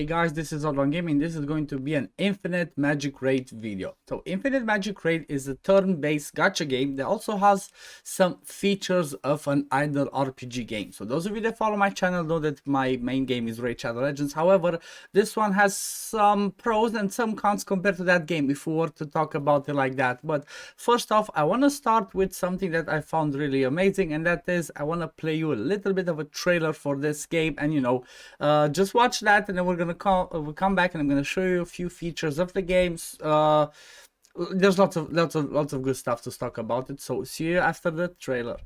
guys, this is OddOneGaming. This is going to be an Infinite Magicraid video. So Infinite Magicraid is a turn-based gacha game that also has some features of an idle RPG game. So those of you that follow my channel know that my main game is Raid Shadow Legends. However, this one has some pros and some cons compared to that game, if we were to talk about it like that. But first off, I want to start with something that I found really amazing, and that is I want to play you a little bit of a trailer for this game, and you know, just watch that, and then we'll come back, and I'm gonna show you a few features of the games. There's lots of good stuff to talk about it. So see you after the trailer.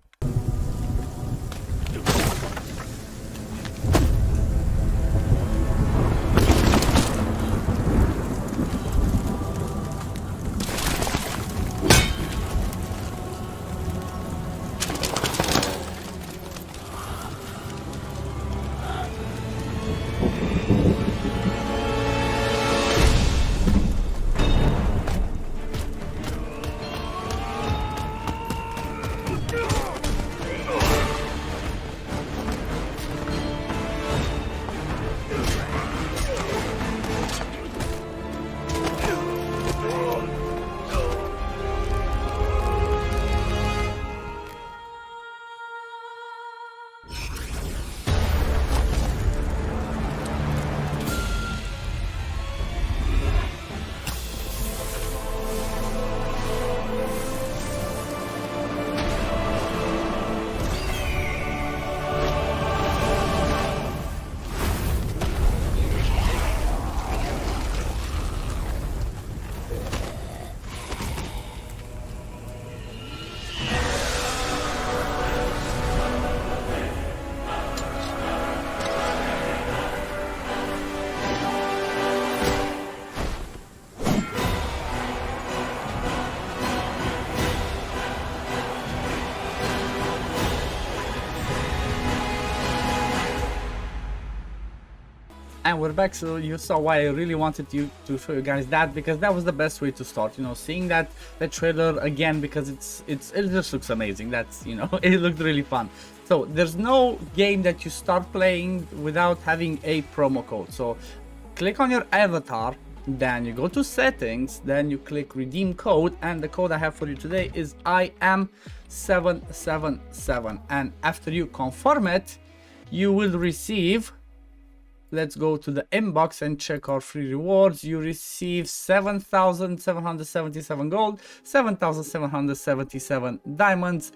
And we're back. So you saw why I really wanted to show you guys that, because that was the best way to start, you know, seeing that trailer again, because it just looks amazing. That's, you know, it looked really fun. So there's no game that you start playing without having a promo code. So click on your avatar, then you go to settings, then you click redeem code, and the code I have for you today is IM777, and after you confirm it, you will receive, let's go to the inbox and check our free rewards. You receive 7,777 gold, 7,777 diamonds,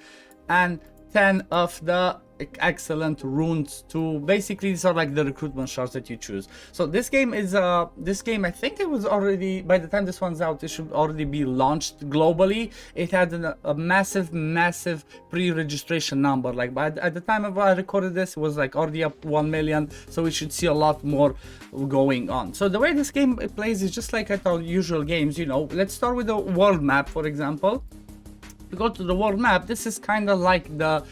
and 10 of the excellent runes to basically, these are like the recruitment shards that you choose. So this game is I think it was already, by the time this one's out, it should already be launched globally. It had a massive pre-registration number. Like at the time of I recorded this, it was like already up 1 million, so we should see a lot more going on. So the way this game plays is just like at our usual games, you know. Let's start with the world map, for example. To go to the world map, this is kind of like the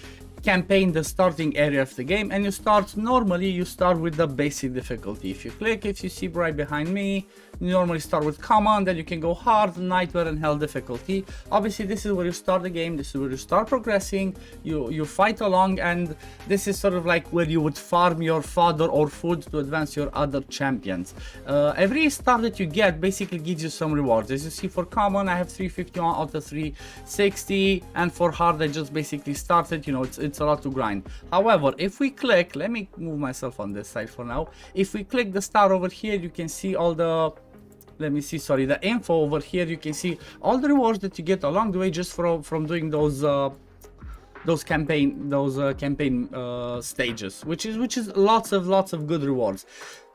campaign, the starting area of the game, and you start with the basic difficulty. If you click, if you see right behind me, you normally start with common, then you can go hard, nightmare, and hell difficulty. Obviously this is where you start the game, this is where you start progressing, you fight along, and this is sort of like where you would farm your fodder or food to advance your other champions. Every star that you get basically gives you some rewards. As you see, for common I have 351 out of 360, and for hard I just basically started, you know, it's a lot to grind. However, if we click, let me move myself on this side for now. If we click the star over here, you can see all the, the info over here. You can see all the rewards that you get along the way just from doing those campaign stages, which is lots of good rewards.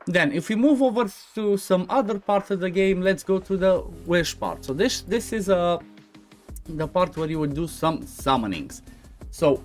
Then if we move over to some other part of the game, let's go to the wish part. So this is the part where you would do some summonings. So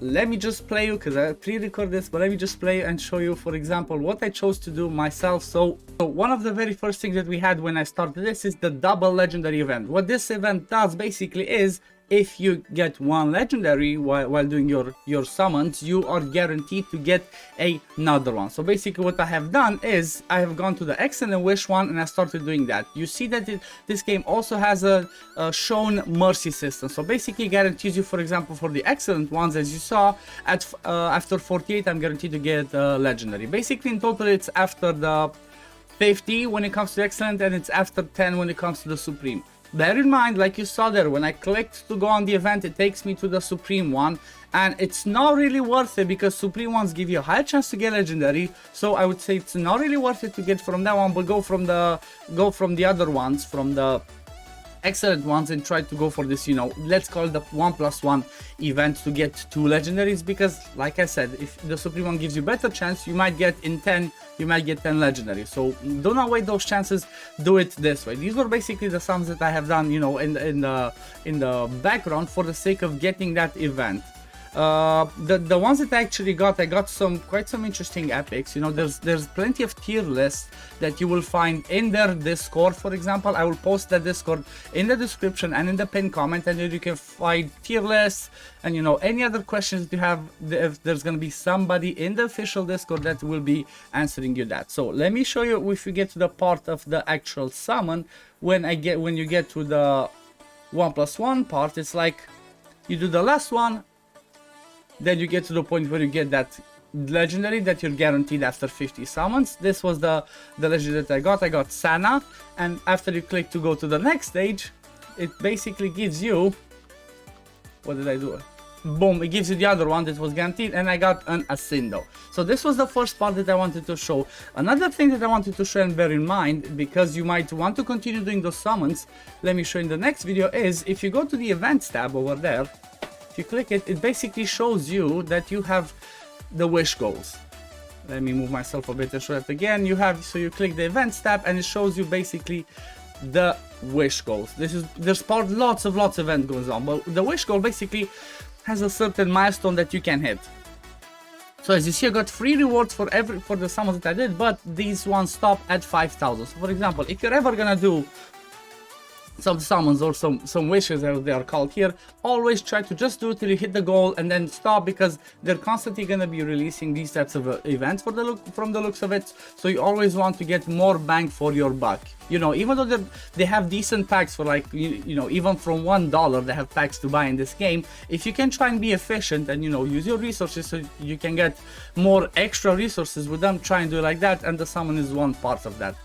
let me just play you, because I pre-record this, but let me just play and show you, for example, what I chose to do myself. So one of the very first things that we had when I started this is the double legendary event. What this event does basically is, if you get one legendary while doing your summons, you are guaranteed to get another one. So basically what I have done is I have gone to the excellent wish one, and I started doing that. You see that this game also has a shown mercy system. So basically guarantees you, for example, for the excellent ones, as you saw, after 48 I'm guaranteed to get legendary. Basically in total it's after the 50 when it comes to excellent, and it's after 10 when it comes to the supreme. Bear in mind, like you saw there, when I clicked to go on the event, it takes me to the supreme one, and it's not really worth it because supreme ones give you a higher chance to get legendary. So I would say it's not really worth it to get from that one, but go from the other ones, from the excellent ones, and try to go for this, you know, let's call it the 1+1 event to get 2 legendaries, because like I said, if the supreme one gives you better chance, you might get in 10, you might get 10 legendaries. So do not wait those chances, do it this way. These were basically the sums that I have done, you know, in the background for the sake of getting that event. The ones that I got quite some interesting epics. You know, there's plenty of tier lists that you will find in their Discord. For example, I will post the Discord in the description and in the pinned comment, and then you can find tier lists and, you know, any other questions you have. There's gonna be somebody in the official Discord that will be answering you that. So let me show you, if we get to the part of the actual summon, when you get to the 1+1 part, it's like you do the last one, then you get to the point where you get that legendary that you're guaranteed after 50 summons. This was the legendary that I got Sana, and after you click to go to the next stage, it basically gives you, what did I do? Boom, it gives you the other one that was guaranteed, and I got an Ascindo. So this was the first part that I wanted to show. Another thing that I wanted to show and bear in mind, because you might want to continue doing those summons, let me show in the next video, is if you go to the events tab over there, if you click it, it basically shows you that you have the wish goals. Let me move myself a bit and show it again. So you click the events tab, and it shows you basically the wish goals. There's lots of event goes on, but the wish goal basically has a certain milestone that you can hit. So as you see, I got free rewards for the summons that I did, but these ones stop at 5,000. So for example, if you're ever gonna do some summons or some wishes, as they are called here, always try to just do it till you hit the goal and then stop, because they're constantly going to be releasing these types of events from the looks of it. So you always want to get more bang for your buck. You know, even though they have decent packs for, like, you know, even from $1 they have packs to buy in this game. If you can try and be efficient and, you know, use your resources so you can get more extra resources with them, try and do it like that, and the summon is one part of that.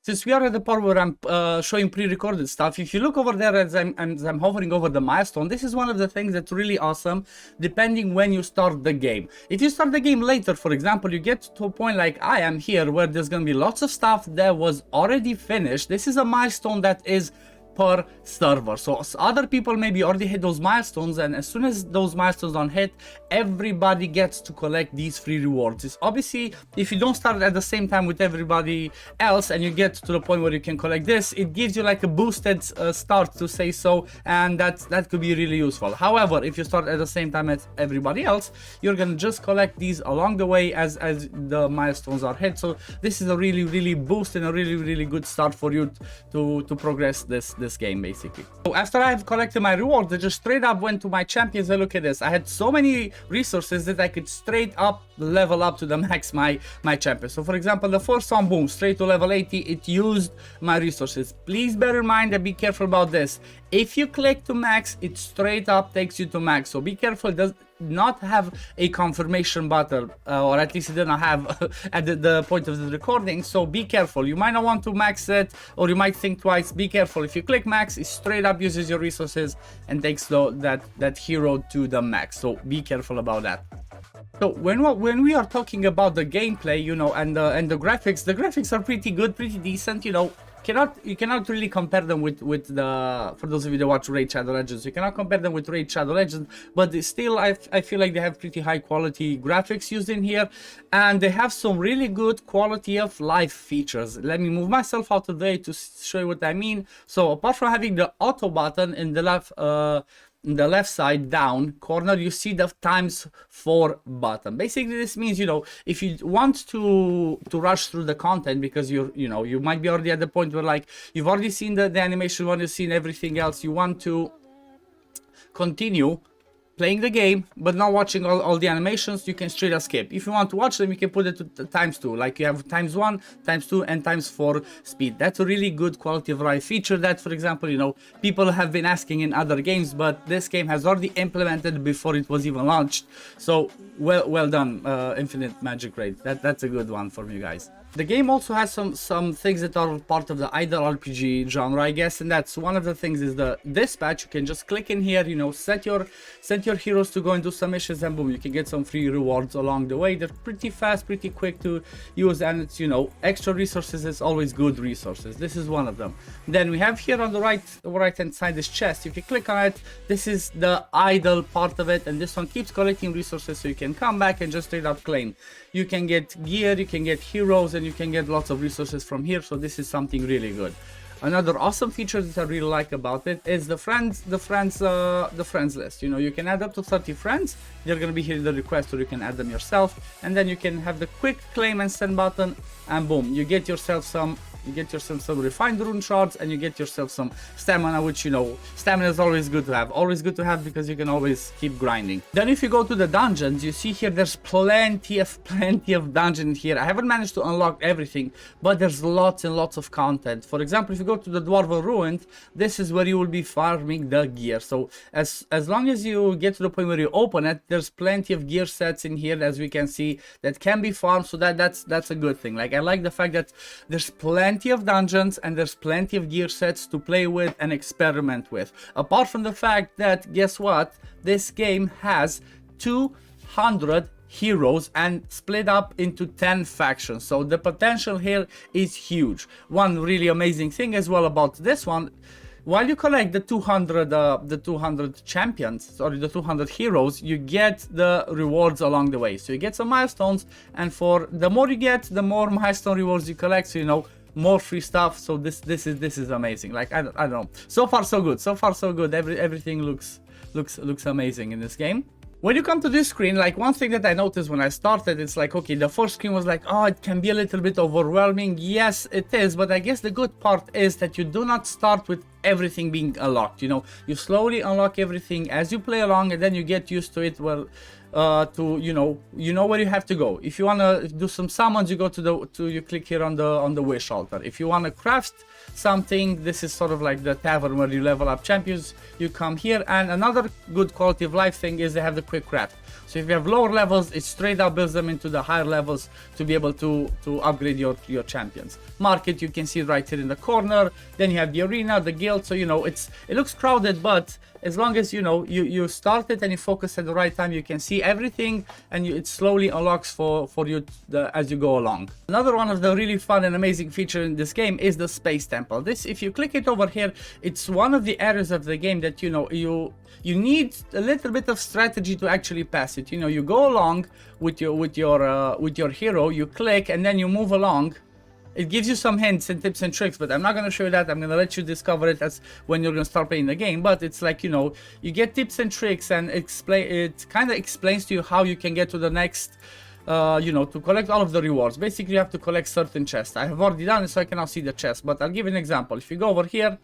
Since we are at the part where I'm showing pre-recorded stuff, if you look over there as I'm hovering over the milestone, this is one of the things that's really awesome, depending when you start the game. If you start the game later, for example, you get to a point like I am here, where there's going to be lots of stuff that was already finished. This is a milestone that is per server, so other people maybe already hit those milestones, and as soon as those milestones don't hit, everybody gets to collect these free rewards. It's obviously, if you don't start at the same time with everybody else and you get to the point where you can collect this, it gives you like a boosted start, to say so, and that could be really useful. However, if you start at the same time as everybody else, you're gonna just collect these along the way as the milestones are hit. So this is a really boost and a really good start for you to progress this game, basically. So after I've collected my rewards, I just straight up went to my champions, and look at this. I had so many resources that I could straight up level up to the max my champion. So for example, the first one, boom, straight to level 80, it used my resources. Please bear in mind and be careful about this. If you click to max, it straight up takes you to max, so be careful. It does not have a confirmation button, or at least it did not have at the point of the recording, so be careful. You might not want to max it, or you might think twice. Be careful. If you click max, it straight up uses your resources and takes that hero to the max, so be careful about that. So when we are talking about the gameplay, you know, and the graphics are pretty good, pretty decent, you know. You cannot really compare them with the, for those of you that watch Raid Shadow Legends, you cannot compare them with Raid Shadow Legends, but still I feel like they have pretty high quality graphics used in here, and they have some really good quality of life features. Let me move myself out of the way to show you what I mean. So apart from having the auto button in the left side down corner, you see the ×4 button. Basically, this means, you know, if you want to rush through the content, because you might be already at the point where, like, you've already seen the animation, you've seen everything else, you want to continue playing the game but not watching all the animations, you can straight up skip. If you want to watch them, you can put it to ×2, like you have ×1, ×2 and ×4 speed. That's a really good quality of life feature that, for example, you know, people have been asking in other games, but this game has already implemented before it was even launched. So well done, Infinite Magicraid. That's a good one from you guys. The game also has some things that are part of the idle RPG genre, I guess, and that's one of the things is the dispatch. You can just click in here, you know, set your heroes to go and do some missions, and boom, you can get some free rewards along the way. They're pretty fast, pretty quick to use, and it's, you know, extra resources is always good resources. This is one of them. Then we have here on the right hand side this chest. If you click on it, this is the idle part of it, and this one keeps collecting resources, so you can come back and just straight up claim. You can get gear, you can get heroes, and you can get lots of resources from here, so this is something really good. Another awesome feature that I really like about it is the friends list. You know, you can add up to 30 friends. They're gonna be here in the request, or you can add them yourself, and then you can have the quick claim and send button, and boom, you get yourself some refined rune shards, and you get yourself some stamina, which, you know, stamina is always good to have because you can always keep grinding. Then if you go to the dungeons, you see here there's plenty of dungeons here. I haven't managed to unlock everything, but there's lots and lots of content. For example, if you go to the Dwarven Ruins, this is where you will be farming the gear. So as long as you get to the point where you open it, there's plenty of gear sets in here, as we can see, that can be farmed, so that's a good thing. Like, I like the fact that there's plenty of dungeons and there's plenty of gear sets to play with and experiment with. Apart from the fact that, guess what, this game has 200 heroes and split up into 10 factions, so the potential here is huge. One really amazing thing as well about this one, while you collect the 200 champions, sorry, the 200 heroes, you get the rewards along the way. So you get some milestones, and for the more you get, the more milestone rewards you collect, so, you know, more free stuff. So this is amazing. Like, I don't know, so far so good. Everything looks amazing in this game. When you come to this screen, like, one thing that I noticed when I started, it's like, okay, the first screen was like, oh, it can be a little bit overwhelming. Yes, it is, but I guess the good part is that you do not start with everything being unlocked. You know, you slowly unlock everything as you play along, and then you get used to it. Well, you know where you have to go. If you want to do some summons, you go to you click here on the wish altar. If you want to craft something, this is sort of like the tavern where you level up champions. You come here, and another good quality of life thing is they have the quick craft. So if you have lower levels, it straight up builds them into the higher levels to be able to upgrade your champions. Market, you can see right here in the corner. Then you have the arena, the guild. So, you know, it looks crowded, but as long as, you know, you start it and you focus at the right time, you can see everything, and it slowly unlocks for you as you go along. Another one of the really fun and amazing features in this game is the space temple. This, if you click it over here, it's one of the areas of the game that, you know, you need a little bit of strategy to actually pass it. You know, you go along with your hero, you click, and then you move along. It gives you some hints and tips and tricks, but I'm not going to show you that. I'm going to let you discover it as when you're going to start playing the game. But it's like, you know, you get tips and tricks, and it kind of explains to you how you can get to the next, you know, to collect all of the rewards. Basically, you have to collect certain chests. I have already done it, so I can now see the chest. But I'll give you an example. If you go over here,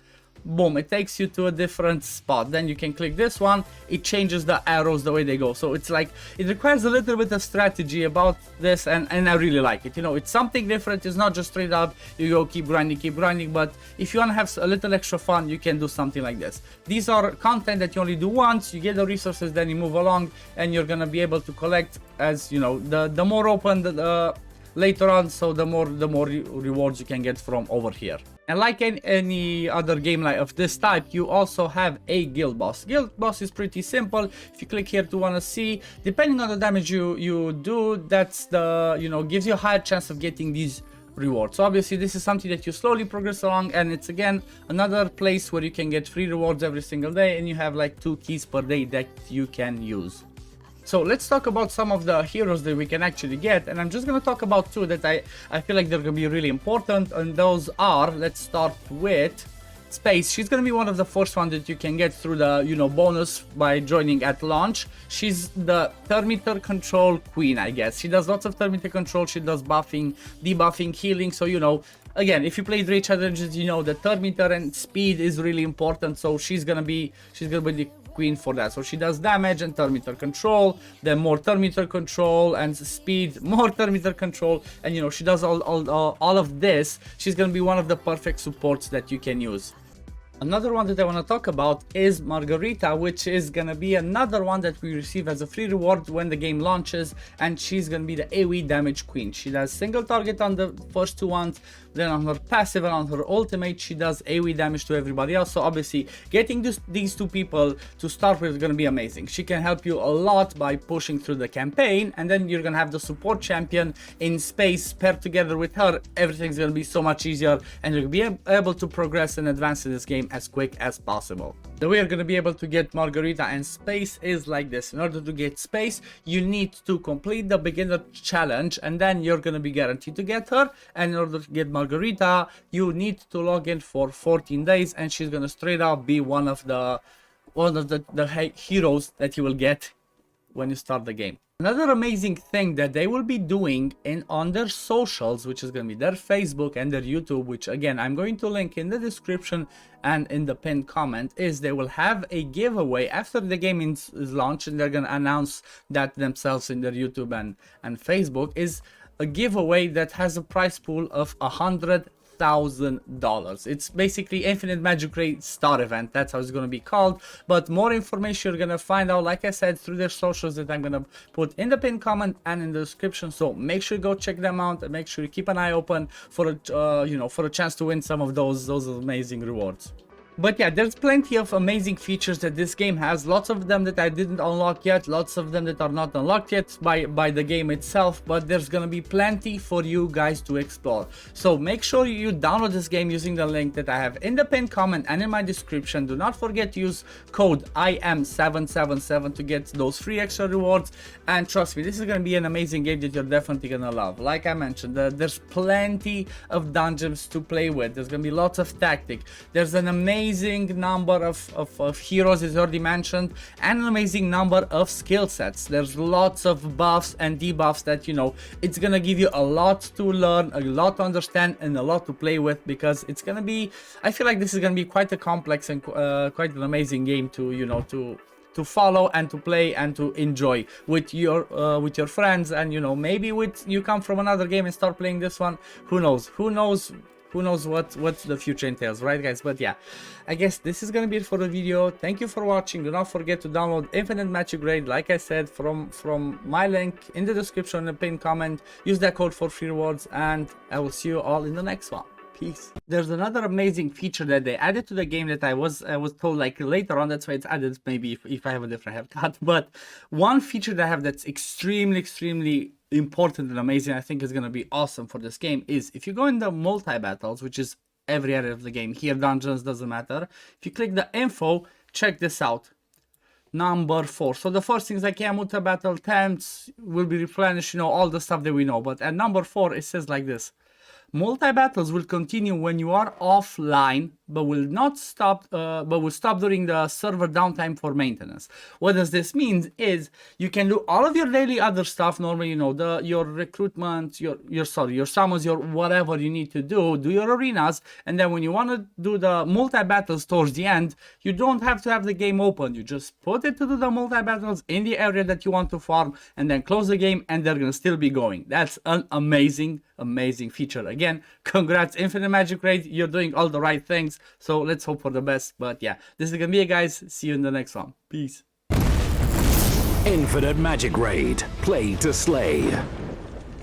boom, it takes you to a different spot. Then you can click this one, it changes the arrows the way they go. So it's like, it requires a little bit of strategy about this, and I really like it. You know, it's something different. It's not just straight up you go keep grinding, but if you want to have a little extra fun, you can do something like this. These are content that you only do once, you get the resources, then you move along, and you're gonna be able to collect, as you know, the more open later on, so the more rewards you can get from over here. And like any other game like of this type, you also have a guild boss. Guild boss is pretty simple. If you click here to want to see, depending on the damage you do, that's the, you know, gives you a higher chance of getting these rewards. So obviously this is something that you slowly progress along, and it's again another place where you can get free rewards every single day, and you have like 2 keys per day that you can use. So let's talk about some of the heroes that we can actually get, and I'm just going to talk about 2 that I feel like they're going to be really important, and those are, let's start with Space. She's going to be one of the first ones that you can get through the, you know, bonus by joining at launch. She's the Thermimeter control queen, I guess. She does lots of Thermimeter control. She does buffing, debuffing, healing. So, you know, again, if you play Rage challenges, you know that Thermimeter and speed is really important. So she's gonna be the queen for that. So she does damage and Thermimeter control, then more Thermimeter control and speed, more Thermimeter control, and you know, she does all of this. She's gonna be one of the perfect supports that you can use. Another one that I want to talk about is Margarita, which is gonna be another one that we receive as a free reward when the game launches, and she's gonna be the AoE damage queen. She does single target on the first two ones, then on her passive and on her ultimate she does AoE damage to everybody else. So obviously getting these two people to start with is gonna be amazing. She can help you a lot by pushing through the campaign, and then you're gonna have the support champion in space paired together with her. Everything's gonna be so much easier, and you'll be able to progress and advance in this game as quick as possible. The way you're going to be able to get Margarita and space is like this. In order to get space, you need to complete the beginner challenge, and then you're going to be guaranteed to get her. And in order to get Margarita, you need to log in for 14 days, and she's going to straight up be one of the heroes that you will get when you start the game. Another amazing thing that they will be doing on their socials, which is going to be their Facebook and their YouTube, which again I'm going to link in the description and in the pinned comment, is they will have a giveaway after the game is launched, and they're going to announce that themselves in their YouTube and Facebook, is a giveaway that has a prize pool of $100,000. It's basically Infinite Magicraid Star Event. That's how it's going to be called. But more information you're going to find out, like I said, through their socials that I'm going to put in the pinned comment and in the description. So make sure you go check them out, and make sure you keep an eye open for a for a chance to win some of those amazing rewards. But yeah, there's plenty of amazing features that this game has. Lots of them that I didn't unlock yet, lots of them that are not unlocked yet by the game itself, but there's gonna be plenty for you guys to explore. So make sure you download this game using the link that I have in the pinned comment and in my description. Do not forget to use code IM777 to get those free extra rewards, and trust me, this is gonna be an amazing game that you're definitely gonna love. Like I mentioned, there's plenty of dungeons to play with. There's gonna be lots of tactic. There's an amazing number of heroes, as already mentioned, and an amazing number of skill sets. There's lots of buffs and debuffs that, it's gonna give you a lot to learn, a lot to understand, and a lot to play with, because it's gonna be, I feel like this is gonna be quite a complex and quite an amazing game to to follow and to play and to enjoy with your friends, and maybe you come from another game and start playing this one. Who knows what the future entails, right guys? But yeah, I guess this is gonna be it for the video. Thank you for watching. Do not forget to download Infinite Magicraid, like I said, from my link in the description and the pinned comment. Use that code for free rewards, and I will see you all in the next one. Peace. There's another amazing feature that they added to the game that I was told like later on. That's why it's added, maybe if I have a different haircut. But one feature that I have that's extremely important and amazing, I think is going to be awesome for this game, is if you go in the multi-battles, which is every area of the game, here dungeons, doesn't matter. If you click the info, check this out. Number 4. So the first thing is like, yeah, multi-battle temps will be replenished, all the stuff that we know. But at number 4, it says like this: multi-battles will continue when you are offline, but will stop during the server downtime for maintenance. What does this mean is you can do all of your daily other stuff normally, your recruitment, your summons, your whatever you need to do your arenas, and then when you want to do the multi-battles towards the end, you don't have to have the game open. You just put it to do the multi-battles in the area that you want to farm, and then close the game, and they're gonna still be going. That's an amazing feature. Again, congrats Infinite Magicraid, you're doing all the right things. So let's hope for the best. But yeah, this is gonna be it, guys. See you in the next one. Peace. Infinite Magicraid. Play to slay.